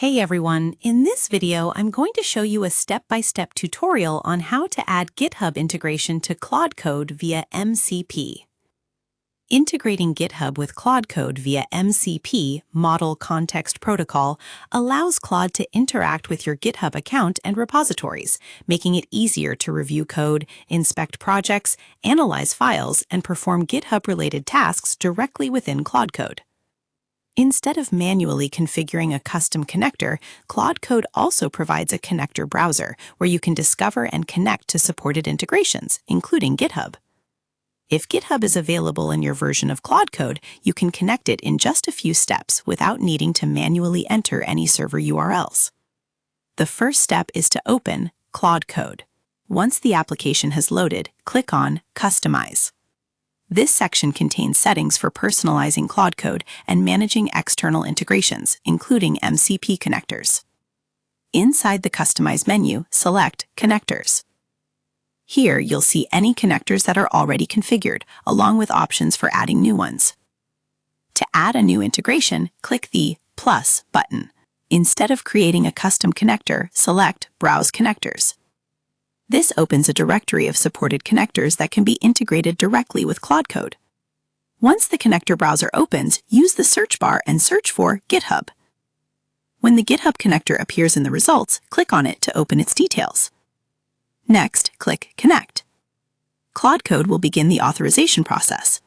Hey everyone, in this video I'm going to show you a step-by-step tutorial on how to add GitHub integration to Claude Code via MCP. Integrating GitHub with Claude Code via MCP, Model Context Protocol, allows Claude to interact with your GitHub account and repositories, making it easier to review code, inspect projects, analyze files, and perform GitHub-related tasks directly within Claude Code. Instead of manually configuring a custom connector, Claude Code also provides a connector browser where you can discover and connect to supported integrations, including GitHub. If GitHub is available in your version of Claude Code, you can connect it in just a few steps without needing to manually enter any server URLs. The first step is to open Claude Code. Once the application has loaded, click on Customize. This section contains settings for personalizing Claude Code and managing external integrations, including MCP connectors. Inside the Customize menu, select Connectors. Here, you'll see any connectors that are already configured, along with options for adding new ones. To add a new integration, click the Plus button. Instead of creating a custom connector, select Browse Connectors. This opens a directory of supported connectors that can be integrated directly with Claude Code. Once the connector browser opens, use the search bar and search for GitHub. When the GitHub connector appears in the results, click on it to open its details. Next, click Connect. Claude Code will begin the authorization process.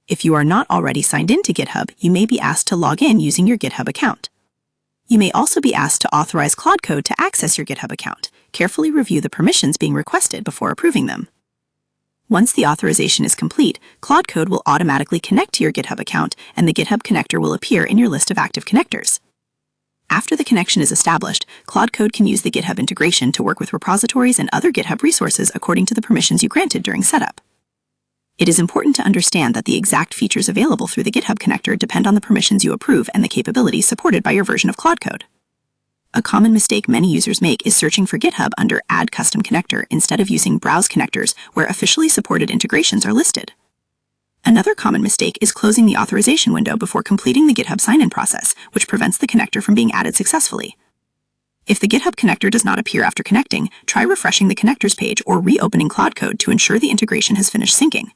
If you are not already signed into GitHub, you may be asked to log in using your GitHub account. You may also be asked to authorize Claude Code to access your GitHub account. Carefully review the permissions being requested before approving them. Once the authorization is complete, Claude Code will automatically connect to your GitHub account, and the GitHub connector will appear in your list of active connectors. After the connection is established, Claude Code can use the GitHub integration to work with repositories and other GitHub resources according to the permissions you granted during setup. It is important to understand that the exact features available through the GitHub connector depend on the permissions you approve and the capabilities supported by your version of Claude Code. A common mistake many users make is searching for GitHub under Add Custom Connector instead of using Browse Connectors where officially supported integrations are listed. Another common mistake is closing the authorization window before completing the GitHub sign-in process, which prevents the connector from being added successfully. If the GitHub connector does not appear after connecting, try refreshing the connectors page or reopening Claude Code to ensure the integration has finished syncing.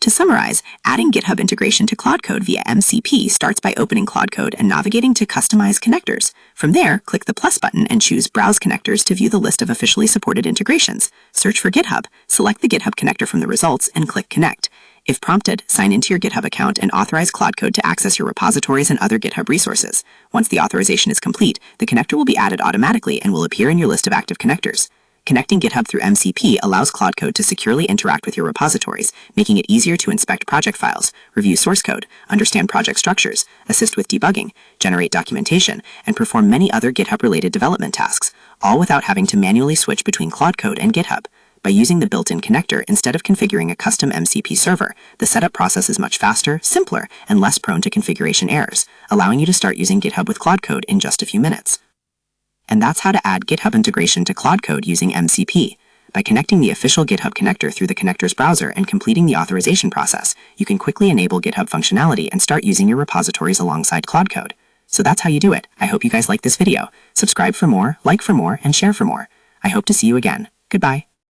To summarize, adding GitHub integration to Claude Code via MCP starts by opening Claude Code and navigating to Customize Connectors. From there, click the plus button and choose Browse Connectors to view the list of officially supported integrations. Search for GitHub, select the GitHub connector from the results, and click Connect. If prompted, sign into your GitHub account and authorize Claude Code to access your repositories and other GitHub resources. Once the authorization is complete, the connector will be added automatically and will appear in your list of active connectors. Connecting GitHub through MCP allows Claude Code to securely interact with your repositories, making it easier to inspect project files, review source code, understand project structures, assist with debugging, generate documentation, and perform many other GitHub-related development tasks, all without having to manually switch between Claude Code and GitHub. By using the built-in connector instead of configuring a custom MCP server, the setup process is much faster, simpler, and less prone to configuration errors, allowing you to start using GitHub with Claude Code in just a few minutes. And that's how to add GitHub integration to Claude Code using MCP. By connecting the official GitHub connector through the connector's browser and completing the authorization process, you can quickly enable GitHub functionality and start using your repositories alongside Claude Code. So that's how you do it. I hope you guys liked this video. Subscribe for more, like for more, and share for more. I hope to see you again. Goodbye.